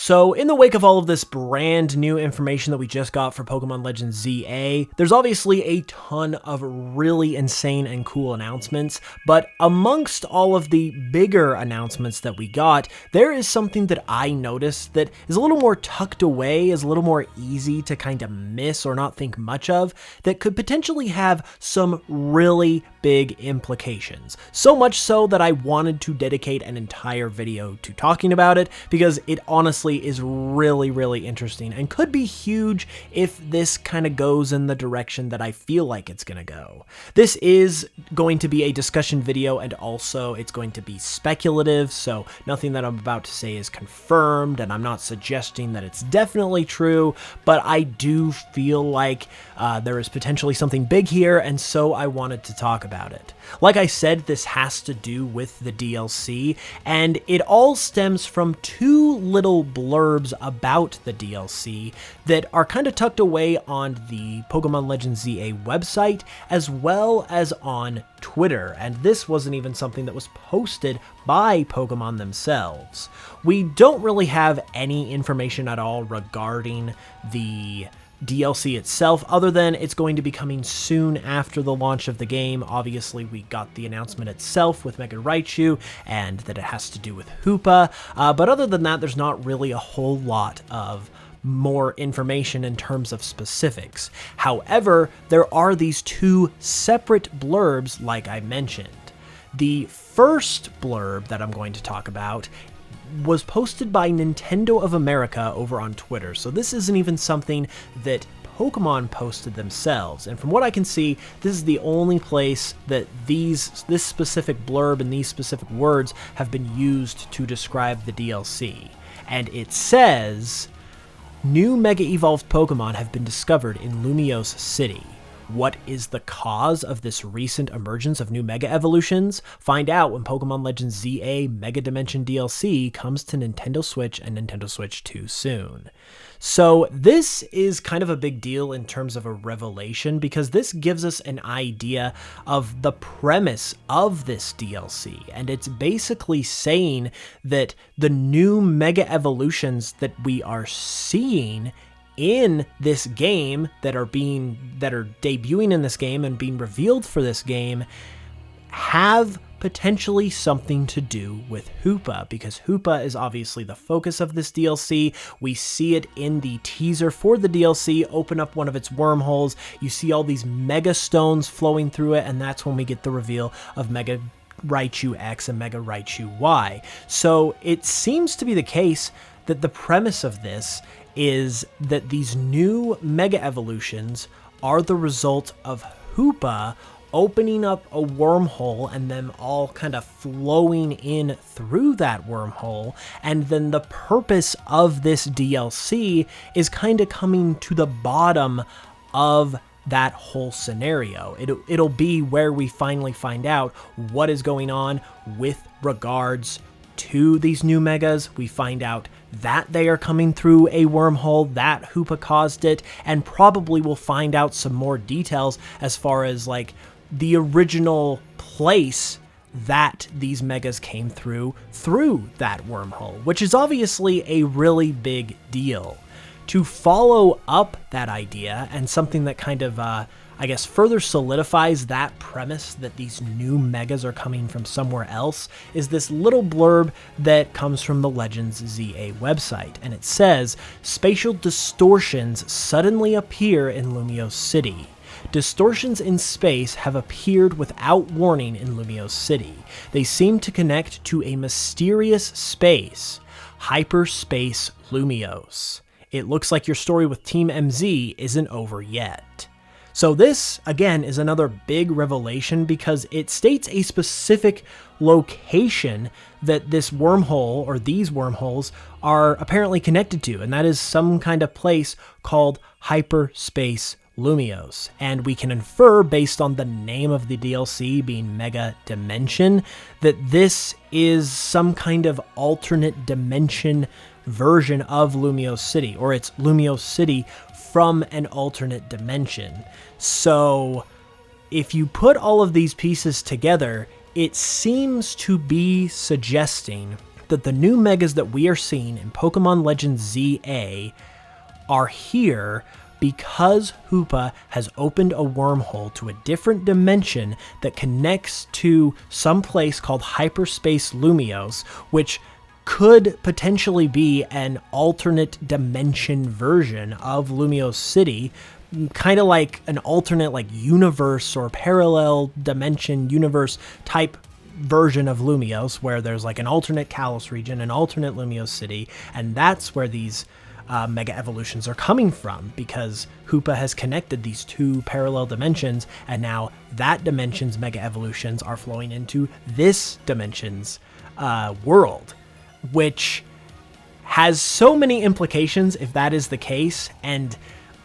So in the wake of all of this brand new information that we just got for Pokemon Legends ZA, there's obviously a ton of really insane and cool announcements, but amongst all of the bigger announcements that we got, there is something that I noticed that is a little more tucked away, is a little more easy to kind of miss or not think much of, that could potentially have some really big implications. So much so that I wanted to dedicate an entire video to talking about it, because it honestly is really interesting and could be huge if this kind of goes in the direction that I feel like it's going to go. This is going to be a discussion video, and also it's going to be speculative, so nothing that I'm about to say is confirmed, and I'm not suggesting that it's definitely true, but I do feel like there is potentially something big here, and so I wanted to talk about it. Like I said, this has to do with the DLC, and it all stems from two little blurbs about the DLC that are kind of tucked away on the Pokemon Legends ZA website, as well as on Twitter, and this wasn't even something that was posted by Pokemon themselves. We don't really have any information at all regarding the DLC itself, other than it's going to be coming soon after the launch of the game. Obviously, we got the announcement itself with Mega Raichu, and that it has to do with Hoopa, but other than that, there's not really a whole lot of more information in terms of specifics. However, there are these two separate blurbs like I mentioned. The first blurb that I'm going to talk about was posted by Nintendo of America over on Twitter, so this isn't even something that Pokemon posted themselves, and from what I can see, this is the only place that this specific blurb and these specific words have been used to describe the DLC. And it says, "New Mega Evolved Pokemon have been discovered in Lumiose City. What is the cause of this recent emergence of new Mega Evolutions? Find out when Pokemon Legends ZA Mega Dimension DLC comes to Nintendo Switch and Nintendo Switch 2 soon." So this is kind of a big deal in terms of a revelation, because this gives us an idea of the premise of this DLC, and it's basically saying that the new Mega Evolutions that we are seeing in this game, that are debuting in this game and being revealed for this game, have potentially something to do with Hoopa, because Hoopa is obviously the focus of this DLC. We see it in the teaser for the DLC, open up one of its wormholes, you see all these Mega Stones flowing through it, and that's when we get the reveal of Mega Raichu X and Mega Raichu Y. So it seems to be the case that the premise of this is that these new Mega Evolutions are the result of Hoopa opening up a wormhole and them all kind of flowing in through that wormhole, and then the purpose of this DLC is kind of coming to the bottom of that whole scenario. It'll be where we finally find out what is going on with regards to these new Megas. We find out that they are coming through a wormhole, that Hoopa caused it, and probably we'll find out some more details as far as like the original place that these Megas came through that wormhole, which is obviously a really big deal. To follow up that idea, and something that kind of I guess further solidifies that premise that these new Megas are coming from somewhere else, is this little blurb that comes from the Legends ZA website, and it says, "Spatial distortions suddenly appear in Lumiose City. Distortions in space have appeared without warning in Lumiose City. They seem to connect to a mysterious space, hyperspace Lumiose. It looks like your story with Team MZ isn't over yet." So this, again, is another big revelation, because it states a specific location that this wormhole, or these wormholes, are apparently connected to, and that is some kind of place called Hyperspace Lumiose. And we can infer, based on the name of the DLC being Mega Dimension, that this is some kind of alternate dimension version of Lumiose City, or it's Lumiose City from an alternate dimension. So if you put all of these pieces together, it seems to be suggesting that the new megas that we are seeing in Pokemon Legends ZA are here because Hoopa has opened a wormhole to a different dimension that connects to some place called Hyperspace Lumios, which could potentially be an alternate dimension version of Lumios City, kind of like an alternate like universe or parallel dimension universe type version of Lumios, where there's like an alternate Kalos region, an alternate Lumios City, and that's where these mega evolutions are coming from, because Hoopa has connected these two parallel dimensions, and now that dimension's mega evolutions are flowing into this dimension's world, which has so many implications if that is the case. And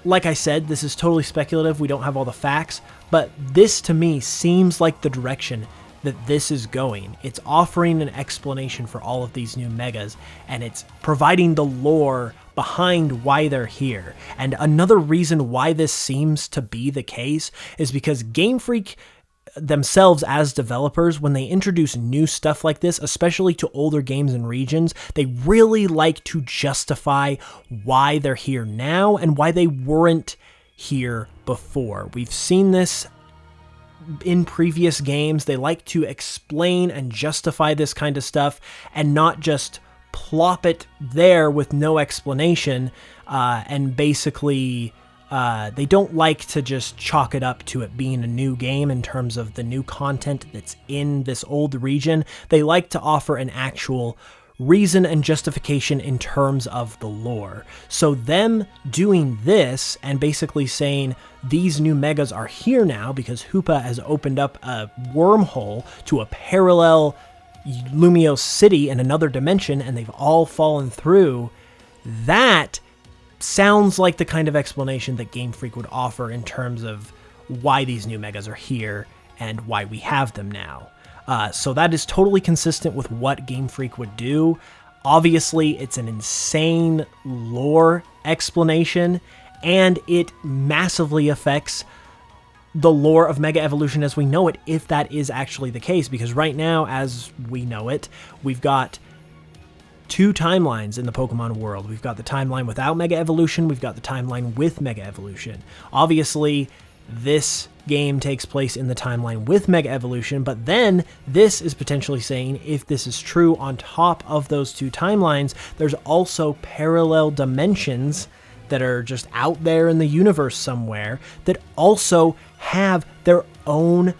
like I said, this is totally speculative. We don't have all the facts, but this to me seems like the direction that this is going. It's offering an explanation for all of these new megas, and it's providing the lore behind why they're here. And another reason why this seems to be the case is because Game Freak themselves as developers, when they introduce new stuff like this, especially to older games and regions, they really like to justify why they're here now and why they weren't here before. We've seen this in previous games. They like to explain and justify this kind of stuff and not just plop it there with no explanation, and basically they don't like to just chalk it up to it being a new game in terms of the new content that's in this old region. They like to offer an actual reason and justification in terms of the lore. So them doing this and basically saying these new megas are here now because Hoopa has opened up a wormhole to a parallel Lumios City in another dimension, and they've all fallen through, that sounds like the kind of explanation that Game Freak would offer in terms of why these new megas are here and why we have them now. So that is totally consistent with what Game Freak would do. Obviously, it's an insane lore explanation, and it massively affects the lore of Mega Evolution as we know it, if that is actually the case. Because right now, as we know it, we've got two timelines in the Pokemon world. We've got the timeline without Mega Evolution, we've got the timeline with Mega Evolution. Obviously, this game takes place in the timeline with Mega Evolution, but then this is potentially saying, if this is true, on top of those two timelines, there's also parallel dimensions that are just out there in the universe somewhere that also have their own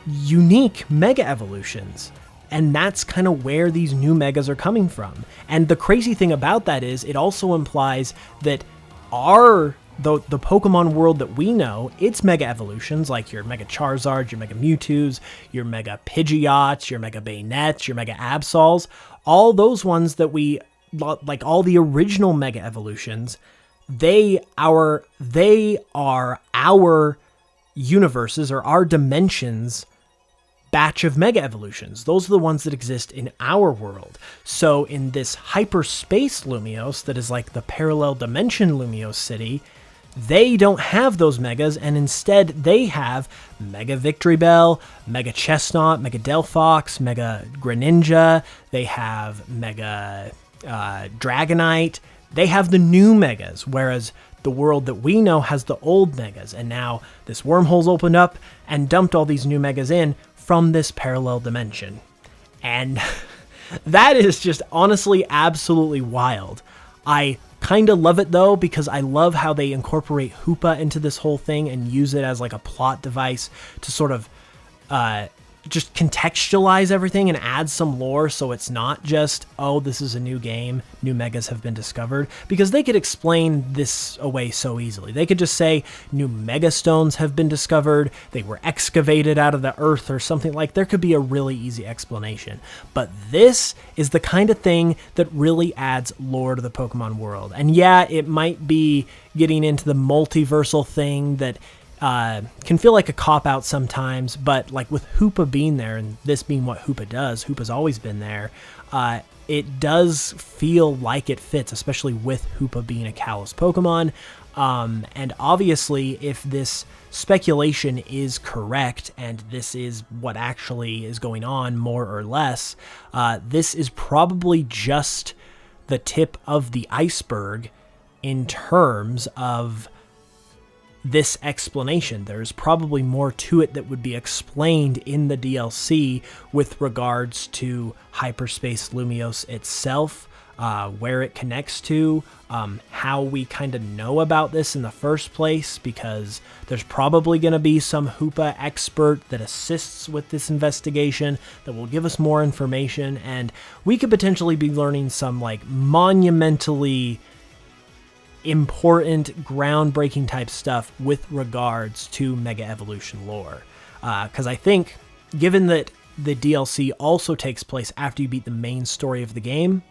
unique Mega Evolutions. And that's kind of where these new megas are coming from. And the crazy thing about that is it also implies that the Pokemon world that we know, its Mega Evolutions, like your Mega Charizards, your Mega Mewtwo's, your Mega Pidgeots, your Mega Bayonets, your Mega Absols, all those ones that we, like all the original Mega Evolutions, they are our universes or our dimensions batch of Mega Evolutions. Those are the ones that exist in our world. So in this hyperspace Lumios that is like the parallel dimension Lumios City, they don't have those megas, and instead they have Mega Victory Bell, Mega Chestnut, Mega Delphox, Mega Greninja, they have Mega Dragonite, they have the new megas, whereas the world that we know has the old megas, and now this wormhole's opened up and dumped all these new megas in from this parallel dimension. And that is just honestly absolutely wild. I kind of love it though, because I love how they incorporate Hoopa into this whole thing and use it as like a plot device to sort of just contextualize everything and add some lore, so it's not just, oh, this is a new game, new megas have been discovered, because they could explain this away so easily. They could just say new mega stones have been discovered, they were excavated out of the earth or something. Like, there could be a really easy explanation, but this is the kind of thing that really adds lore to the Pokemon world. And yeah, it might be getting into the multiversal thing that can feel like a cop-out sometimes, but like with Hoopa being there and this being what Hoopa does, Hoopa's always been there, it does feel like it fits, especially with Hoopa being a Kalos Pokemon. And obviously, if this speculation is correct, and this is what actually is going on, more or less, this is probably just the tip of the iceberg in terms of this explanation. There's probably more to it that would be explained in the DLC with regards to Hyperspace Lumiose itself, where it connects to, how we kind of know about this in the first place, because there's probably going to be some Hoopa expert that assists with this investigation that will give us more information, and we could potentially be learning some like monumentally important, groundbreaking type stuff with regards to Mega Evolution lore. Because I think, given that the DLC also takes place after you beat the main story of the game,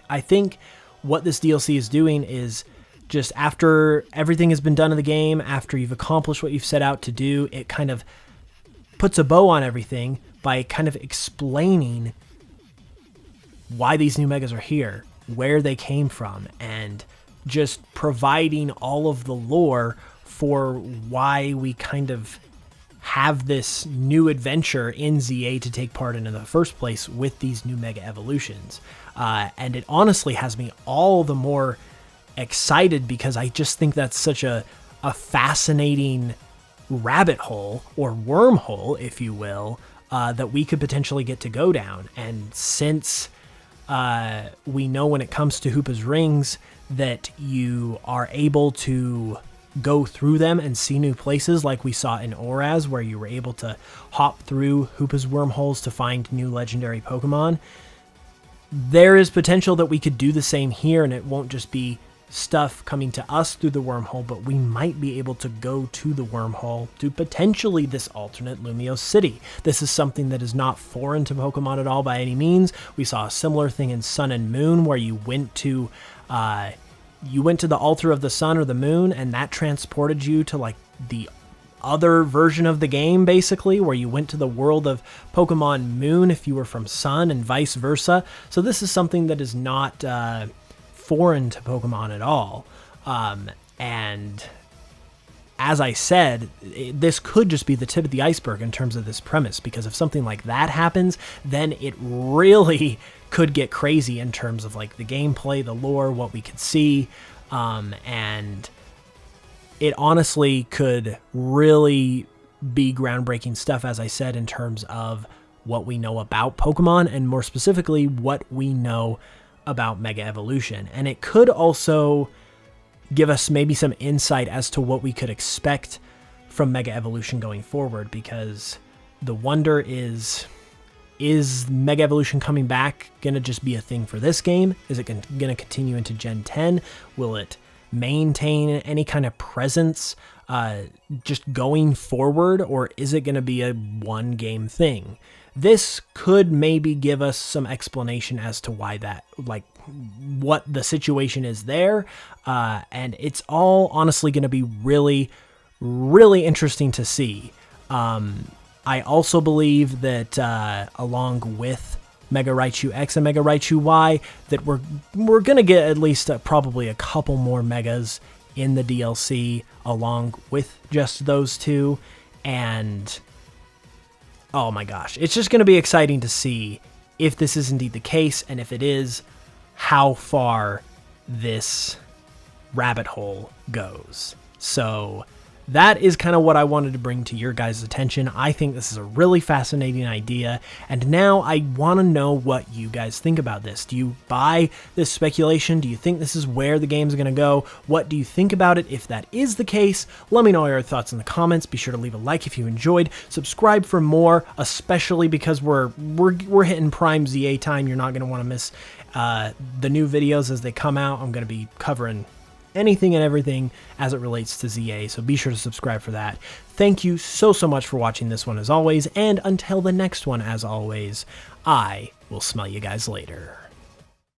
I think what this DLC is doing is just after everything has been done in the game, after you've accomplished what you've set out to do, it kind of puts a bow on everything by kind of explaining why these new Megas are here, where they came from, and just providing all of the lore for why we kind of have this new adventure in ZA to take part in the first place with these new Mega Evolutions. And it honestly has me all the more excited because I just think that's such a fascinating rabbit hole, or wormhole, if you will, that we could potentially get to go down. And since we know when it comes to Hoopa's rings that you are able to go through them and see new places, like we saw in Oraz, where you were able to hop through Hoopa's wormholes to find new legendary Pokemon, there is potential that we could do the same here, and it won't just be stuff coming to us through the wormhole, but we might be able to go to the wormhole to potentially this alternate Lumiose City. This is something that is not foreign to Pokemon at all by any means. We saw a similar thing in Sun and Moon, where you went to the altar of the sun or the moon, and that transported you to like the other version of the game, basically, where you went to the world of Pokemon Moon if you were from Sun, and vice versa. So this is something that is not foreign to Pokemon at all. And as I said, this could just be the tip of the iceberg in terms of this premise, because if something like that happens, then it really could get crazy in terms of like the gameplay, the lore, what we could see, and it honestly could really be groundbreaking stuff, as I said, in terms of what we know about Pokemon, and more specifically, what we know about Mega Evolution. And it could also give us maybe some insight as to what we could expect from Mega Evolution going forward, because the wonder is Mega Evolution coming back going to just be a thing for this game? Is it going to continue into Gen 10? Will it maintain any kind of presence just going forward, or is it going to be a one-game thing? This could maybe give us some explanation as to why that, like, what the situation is there, and it's all honestly going to be really, really interesting to see. I also believe that along with Mega Raichu X and Mega Raichu Y, that we're going to get at least probably a couple more Megas in the DLC along with just those two, and oh my gosh, it's just going to be exciting to see if this is indeed the case, and if it is, how far this rabbit hole goes. So that is kind of what I wanted to bring to your guys' attention. I think this is a really fascinating idea, and now I want to know what you guys think about this. Do you buy this speculation? Do you think this is where the game's going to go? What do you think about it? If that is the case, let me know your thoughts in the comments. Be sure to leave a like if you enjoyed. Subscribe for more, especially because we're hitting prime ZA time. You're not going to want to miss the new videos as they come out. I'm going to be covering anything and everything as it relates to ZA, so be sure to subscribe for that. Thank you so much for watching this one as always, and until the next one, as always, I will smell you guys later.